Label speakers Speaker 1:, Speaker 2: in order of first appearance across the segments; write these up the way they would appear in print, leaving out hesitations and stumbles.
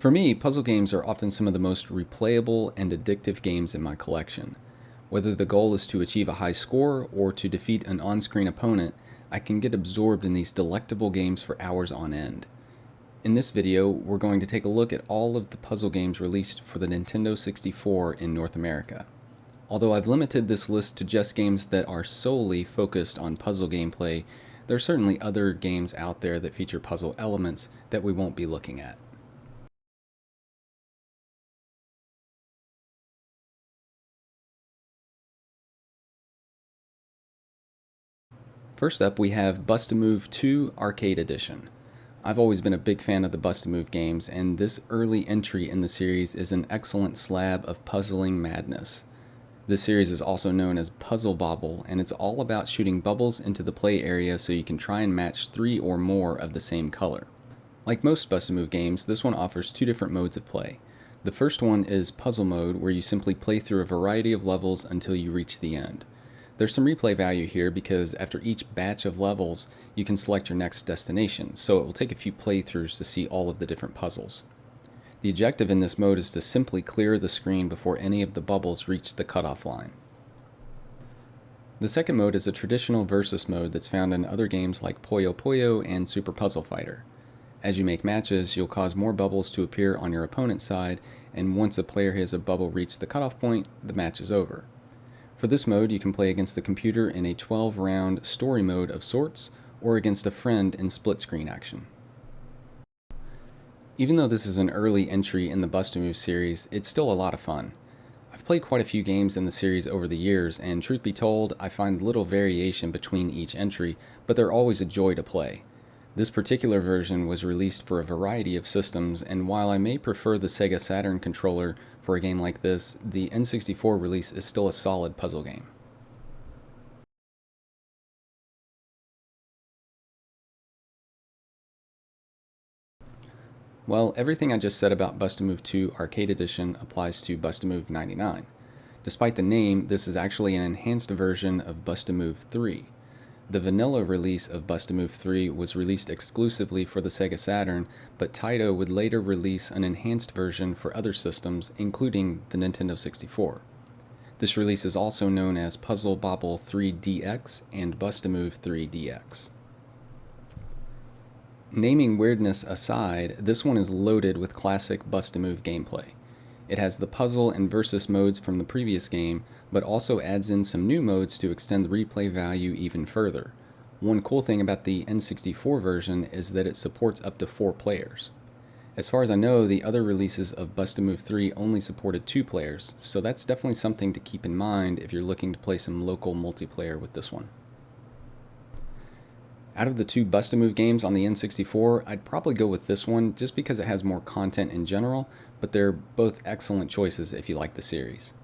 Speaker 1: For me, puzzle games are often some of the most replayable and addictive games in my collection. Whether the goal is to achieve a high score or to defeat an on-screen opponent, I can get absorbed in these delectable games for hours on end. In this video, we're going to take a look at all of the puzzle games released for the Nintendo 64 in North America. Although I've limited this list to just games that are solely focused on puzzle gameplay, there are certainly other games out there that feature puzzle elements that we won't be looking at. First up, we have Bust-A-Move 2 Arcade Edition. I've always been a big fan of the Bust-A-Move games, and this early entry in the series is an excellent slab of puzzling madness. This series is also known as Puzzle Bobble, and it's all about shooting bubbles into the play area so you can try and match 3 or more of the same color. Like most Bust-A-Move games, this one offers 2 different modes of play. The first one is Puzzle Mode, where you simply play through a variety of levels until you reach the end. There's some replay value here because after each batch of levels, you can select your next destination, so it will take a few playthroughs to see all of the different puzzles. The objective in this mode is to simply clear the screen before any of the bubbles reach the cutoff line. The second mode is a traditional versus mode that's found in other games like Puyo Puyo and Super Puzzle Fighter. As you make matches, you'll cause more bubbles to appear on your opponent's side, and once a player has a bubble reach the cutoff point, the match is over. For this mode, you can play against the computer in a 12-round story mode of sorts, or against a friend in split-screen action. Even though this is an early entry in the Bust-A-Move series, it's still a lot of fun. I've played quite a few games in the series over the years, and truth be told, I find little variation between each entry, but they're always a joy to play. This particular version was released for a variety of systems, and while I may prefer the Sega Saturn controller for a game like this, the N64 release is still a solid puzzle game. Well, everything I just said about Bust-A-Move 2 Arcade Edition applies to Bust-A-Move 99. Despite the name, this is actually an enhanced version of Bust-A-Move 3. The vanilla release of Bust-A-Move 3 was released exclusively for the Sega Saturn, but Taito would later release an enhanced version for other systems, including the Nintendo 64. This release is also known as Puzzle Bobble 3DX and Bust-A-Move 3DX. Naming weirdness aside, this one is loaded with classic Bust-A-Move gameplay. It has the puzzle and versus modes from the previous game, but also adds in some new modes to extend the replay value even further. One cool thing about the N64 version is that it supports up to 4 players. As far as I know, the other releases of Bust-A-Move 3 only supported 2 players, so that's definitely something to keep in mind if you're looking to play some local multiplayer with this one. Out of the 2 Bust-A-Move games on the N64, I'd probably go with this one just because it has more content in general, but they're both excellent choices if you like the series.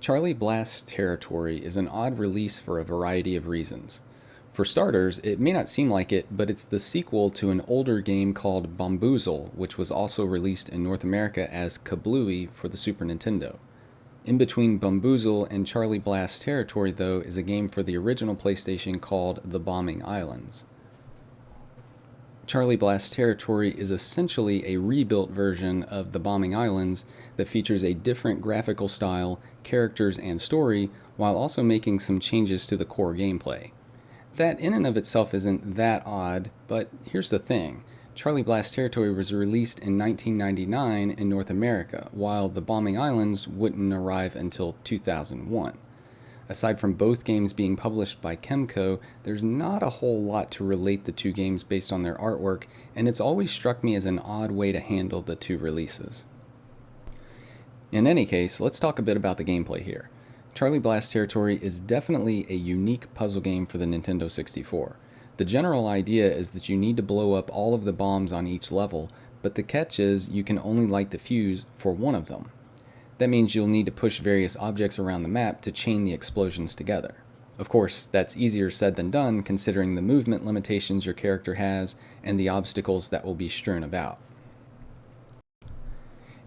Speaker 1: Charlie Blast's Territory is an odd release for a variety of reasons. For starters, it may not seem like it, but it's the sequel to an older game called Bomboozle, which was also released in North America as Kablooey for the Super Nintendo. In between Bomboozle and Charlie Blast's Territory, though, is a game for the original PlayStation called The Bombing Islands. Charlie Blast's Territory is essentially a rebuilt version of The Bombing Islands that features a different graphical style, characters, and story, while also making some changes to the core gameplay. That in and of itself isn't that odd, but here's the thing. Charlie Blast's Territory was released in 1999 in North America, while The Bombing Islands wouldn't arrive until 2001. Aside from both games being published by Kemco, there's not a whole lot to relate the 2 games based on their artwork, and it's always struck me as an odd way to handle the 2 releases. In any case, let's talk a bit about the gameplay here. Charlie Blast's Territory is definitely a unique puzzle game for the Nintendo 64. The general idea is that you need to blow up all of the bombs on each level, but the catch is you can only light the fuse for one of them. That means you'll need to push various objects around the map to chain the explosions together. Of course, that's easier said than done considering the movement limitations your character has and the obstacles that will be strewn about.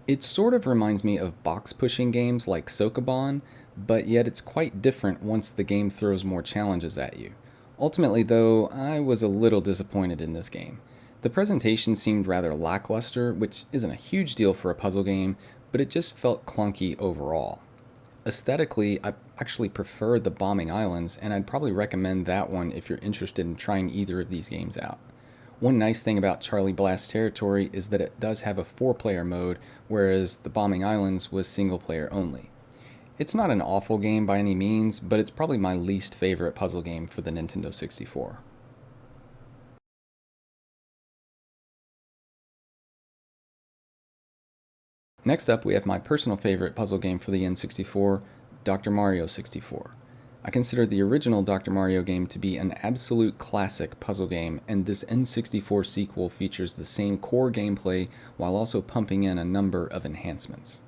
Speaker 1: It sort of reminds me of box pushing games like Sokoban, but yet it's quite different once the game throws more challenges at you. Ultimately, though, I was a little disappointed in this game. The presentation seemed rather lackluster, which isn't a huge deal for a puzzle game, but it just felt clunky overall. Aesthetically, I actually prefer the Bombing Islands, and I'd probably recommend that one if you're interested in trying either of these games out. One nice thing about Charlie Blast Territory is that it does have a 4-player mode, whereas the Bombing Islands was single player only. It's not an awful game by any means, but it's probably my least favorite puzzle game for the Nintendo 64. Next up, we have my personal favorite puzzle game for the N64, Dr. Mario 64. I consider the original Dr. Mario game to be an absolute classic puzzle game, and this N64 sequel features the same core gameplay while also pumping in a number of enhancements.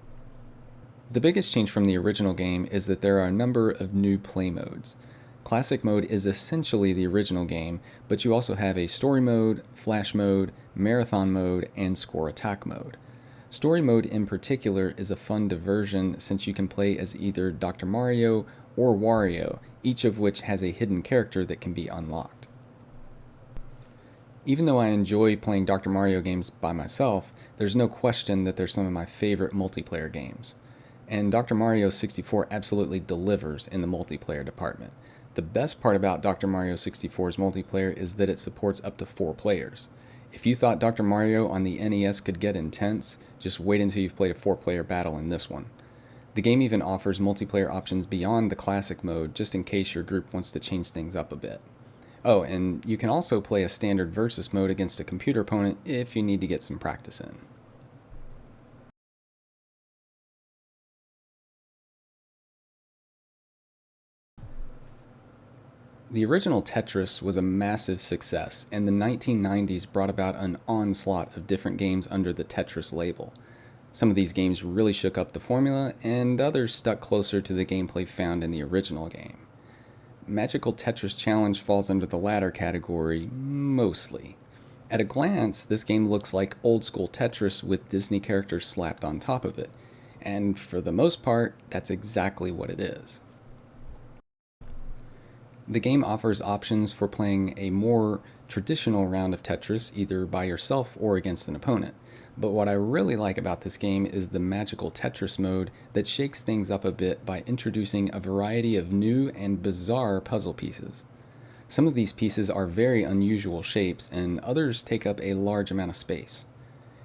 Speaker 1: The biggest change from the original game is that there are a number of new play modes. Classic mode is essentially the original game, but you also have a story mode, flash mode, marathon mode, and score attack mode. Story mode in particular is a fun diversion since you can play as either Dr. Mario or Wario, each of which has a hidden character that can be unlocked. Even though I enjoy playing Dr. Mario games by myself, there's no question that they're some of my favorite multiplayer games. And Dr. Mario 64 absolutely delivers in the multiplayer department. The best part about Dr. Mario 64's multiplayer is that it supports up to 4 players. If you thought Dr. Mario on the NES could get intense, just wait until you've played a 4-player battle in this one. The game even offers multiplayer options beyond the classic mode, just in case your group wants to change things up a bit. Oh, and you can also play a standard versus mode against a computer opponent if you need to get some practice in. The original Tetris was a massive success, and the 1990s brought about an onslaught of different games under the Tetris label. Some of these games really shook up the formula, and others stuck closer to the gameplay found in the original game. Magical Tetris Challenge falls under the latter category, mostly. At a glance, this game looks like old school Tetris with Disney characters slapped on top of it, and for the most part, that's exactly what it is. The game offers options for playing a more traditional round of Tetris, either by yourself or against an opponent. But what I really like about this game is the magical Tetris mode that shakes things up a bit by introducing a variety of new and bizarre puzzle pieces. Some of these pieces are very unusual shapes, and others take up a large amount of space.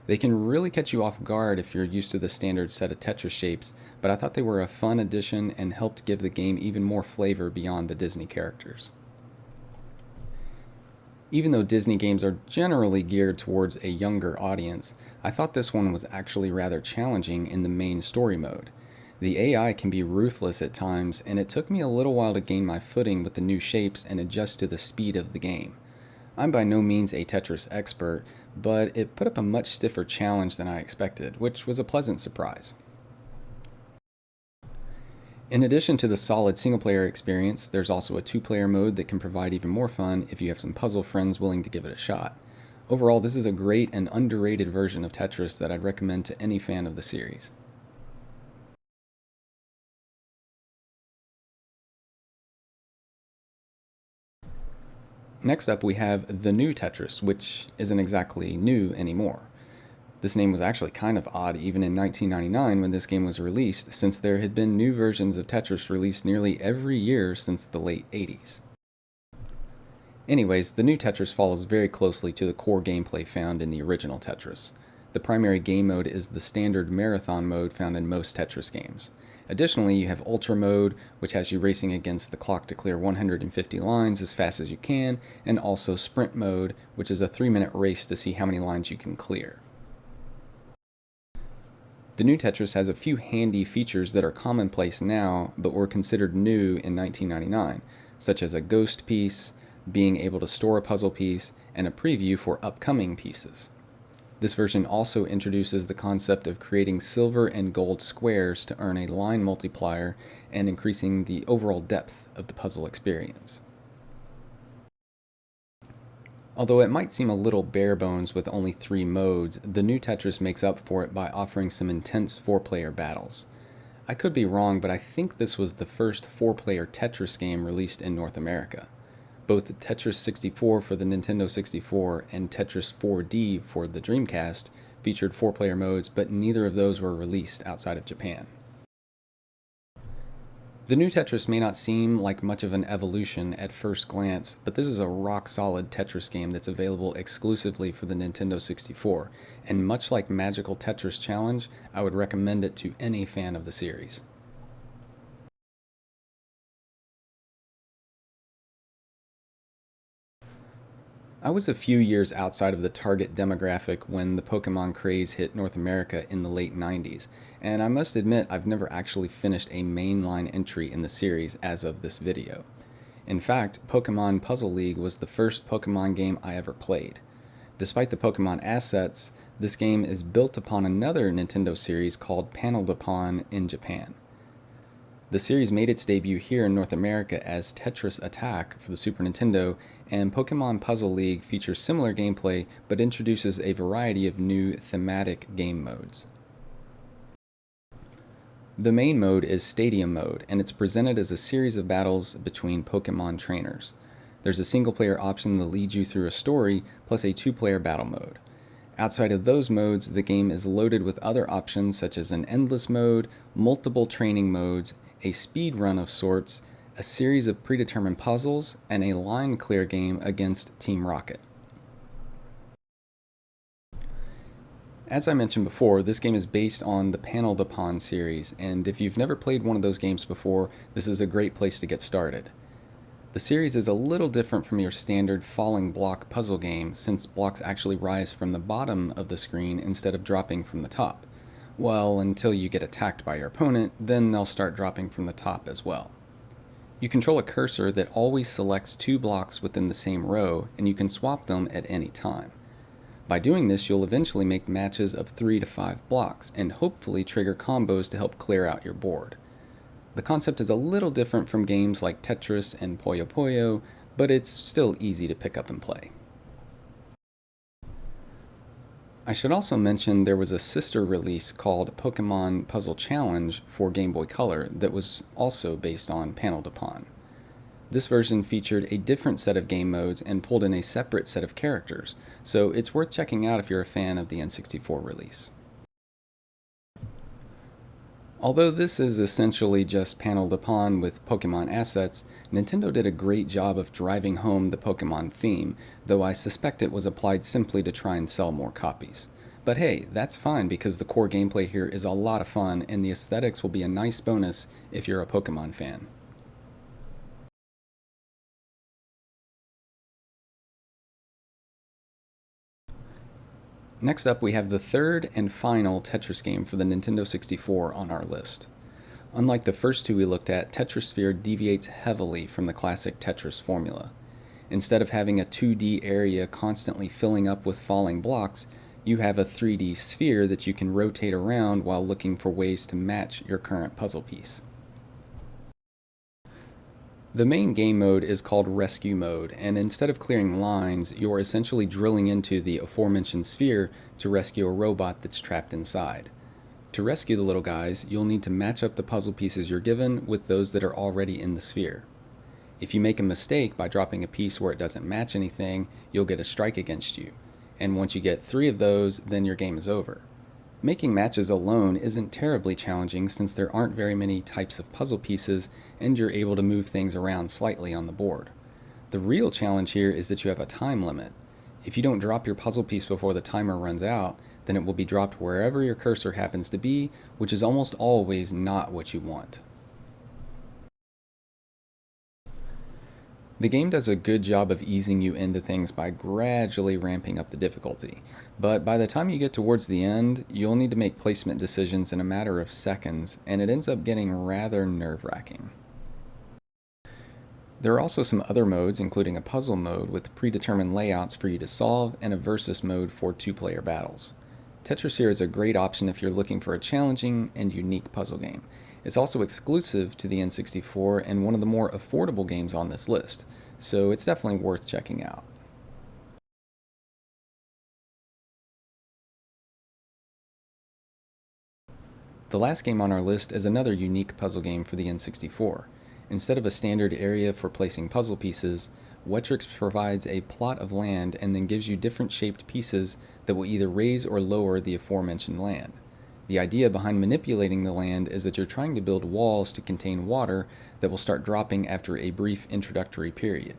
Speaker 1: They can really catch you off guard if you're used to the standard set of Tetris shapes, but I thought they were a fun addition and helped give the game even more flavor beyond the Disney characters. Even though Disney games are generally geared towards a younger audience, I thought this one was actually rather challenging in the main story mode. The AI can be ruthless at times, and it took me a little while to gain my footing with the new shapes and adjust to the speed of the game. I'm by no means a Tetris expert, but it put up a much stiffer challenge than I expected, which was a pleasant surprise. In addition to the solid single-player experience, there's also a 2-player mode that can provide even more fun if you have some puzzle friends willing to give it a shot. Overall, this is a great and underrated version of Tetris that I'd recommend to any fan of the series. Next up, we have the new Tetris, which isn't exactly new anymore. This name was actually kind of odd even in 1999 when this game was released, since there had been new versions of Tetris released nearly every year since the late 80s. Anyways, the new Tetris follows very closely to the core gameplay found in the original Tetris. The primary game mode is the standard marathon mode found in most Tetris games. Additionally, you have Ultra Mode, which has you racing against the clock to clear 150 lines as fast as you can, and also Sprint Mode, which is a 3-minute race to see how many lines you can clear. The new Tetris has a few handy features that are commonplace now, but were considered new in 1999, such as a ghost piece, being able to store a puzzle piece, and a preview for upcoming pieces. This version also introduces the concept of creating silver and gold squares to earn a line multiplier and increasing the overall depth of the puzzle experience. Although it might seem a little bare bones with only 3 modes, the new Tetris makes up for it by offering some intense 4-player battles. I could be wrong, but I think this was the first four-player Tetris game released in North America. Both Tetris 64 for the Nintendo 64 and Tetris 4D for the Dreamcast featured four-player modes, but neither of those were released outside of Japan. The new Tetris may not seem like much of an evolution at first glance, but this is a rock-solid Tetris game that's available exclusively for the Nintendo 64, and much like Magical Tetris Challenge, I would recommend it to any fan of the series. I was a few years outside of the target demographic when the Pokemon craze hit North America in the late 90s, and I must admit I've never actually finished a mainline entry in the series as of this video. In fact, Pokemon Puzzle League was the first Pokemon game I ever played. Despite the Pokemon assets, this game is built upon another Nintendo series called Panel de Pon in Japan. The series made its debut here in North America as Tetris Attack for the Super Nintendo, and Pokemon Puzzle League features similar gameplay but introduces a variety of new thematic game modes. The main mode is Stadium Mode, and it's presented as a series of battles between Pokemon trainers. There's a single-player option that leads you through a story, plus a two-player battle mode. Outside of those modes, the game is loaded with other options such as an endless mode, multiple training modes, a speed run of sorts, a series of predetermined puzzles, and a line clear game against Team Rocket. As I mentioned before, this game is based on the Panel de Pon series, and if you've never played one of those games before, this is a great place to get started. The series is a little different from your standard falling block puzzle game, since blocks actually rise from the bottom of the screen instead of dropping from the top. Well, until you get attacked by your opponent, then they'll start dropping from the top as well. You control a cursor that always selects two blocks within the same row, and you can swap them at any time. By doing this, you'll eventually make matches of 3 to 5 blocks, and hopefully trigger combos to help clear out your board. The concept is a little different from games like Tetris and Puyo Puyo, but it's still easy to pick up and play. I should also mention there was a sister release called Pokemon Puzzle Challenge for Game Boy Color that was also based on Panel de Pon. This version featured a different set of game modes and pulled in a separate set of characters, so it's worth checking out if you're a fan of the N64 release. Although this is essentially just Panel de Pon with Pokemon assets, Nintendo did a great job of driving home the Pokemon theme, though I suspect it was applied simply to try and sell more copies. But hey, that's fine because the core gameplay here is a lot of fun and the aesthetics will be a nice bonus if you're a Pokemon fan. Next up, we have the third and final Tetris game for the Nintendo 64 on our list. Unlike the first two we looked at, Tetrisphere deviates heavily from the classic Tetris formula. Instead of having a 2D area constantly filling up with falling blocks, you have a 3D sphere that you can rotate around while looking for ways to match your current puzzle piece. The main game mode is called Rescue Mode, and instead of clearing lines, you're essentially drilling into the aforementioned sphere to rescue a robot that's trapped inside. To rescue the little guys, you'll need to match up the puzzle pieces you're given with those that are already in the sphere. If you make a mistake by dropping a piece where it doesn't match anything, you'll get a strike against you, and once you get 3 of those, then your game is over. Making matches alone isn't terribly challenging since there aren't very many types of puzzle pieces and you're able to move things around slightly on the board. The real challenge here is that you have a time limit. If you don't drop your puzzle piece before the timer runs out, then it will be dropped wherever your cursor happens to be, which is almost always not what you want. The game does a good job of easing you into things by gradually ramping up the difficulty, but by the time you get towards the end, you'll need to make placement decisions in a matter of seconds, and it ends up getting rather nerve-wracking. There are also some other modes, including a puzzle mode with predetermined layouts for you to solve, and a versus mode for 2-player battles. Tetrisphere is a great option if you're looking for a challenging and unique puzzle game. It's also exclusive to the N64 and one of the more affordable games on this list, so it's definitely worth checking out. The last game on our list is another unique puzzle game for the N64. Instead of a standard area for placing puzzle pieces, Wetrix provides a plot of land and then gives you different shaped pieces that will either raise or lower the aforementioned land. The idea behind manipulating the land is that you're trying to build walls to contain water that will start dropping after a brief introductory period.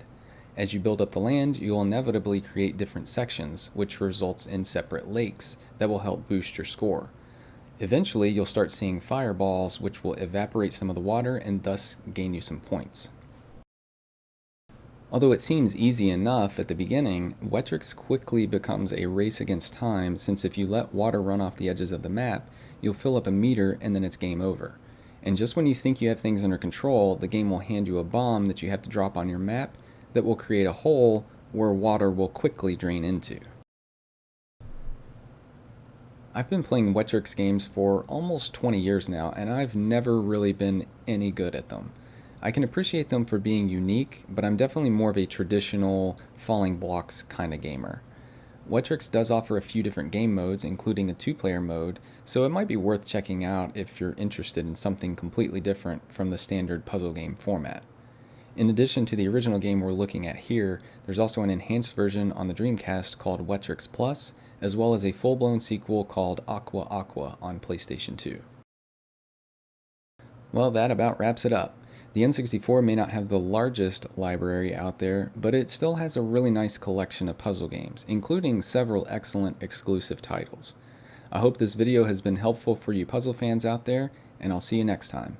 Speaker 1: As you build up the land, you'll inevitably create different sections, which results in separate lakes that will help boost your score. Eventually, you'll start seeing fireballs, which will evaporate some of the water and thus gain you some points. Although it seems easy enough at the beginning, Wetrix quickly becomes a race against time, since if you let water run off the edges of the map, you'll fill up a meter and then it's game over. And just when you think you have things under control, the game will hand you a bomb that you have to drop on your map that will create a hole where water will quickly drain into. I've been playing Wetrix games for almost 20 years now, and I've never really been any good at them. I can appreciate them for being unique, but I'm definitely more of a traditional falling blocks kind of gamer. Wetrix does offer a few different game modes, including a 2-player mode, so it might be worth checking out if you're interested in something completely different from the standard puzzle game format. In addition to the original game we're looking at here, there's also an enhanced version on the Dreamcast called Wetrix Plus, as well as a full-blown sequel called Aqua Aqua on PlayStation 2. Well, that about wraps it up. The N64 may not have the largest library out there, but it still has a really nice collection of puzzle games, including several excellent exclusive titles. I hope this video has been helpful for you puzzle fans out there, and I'll see you next time.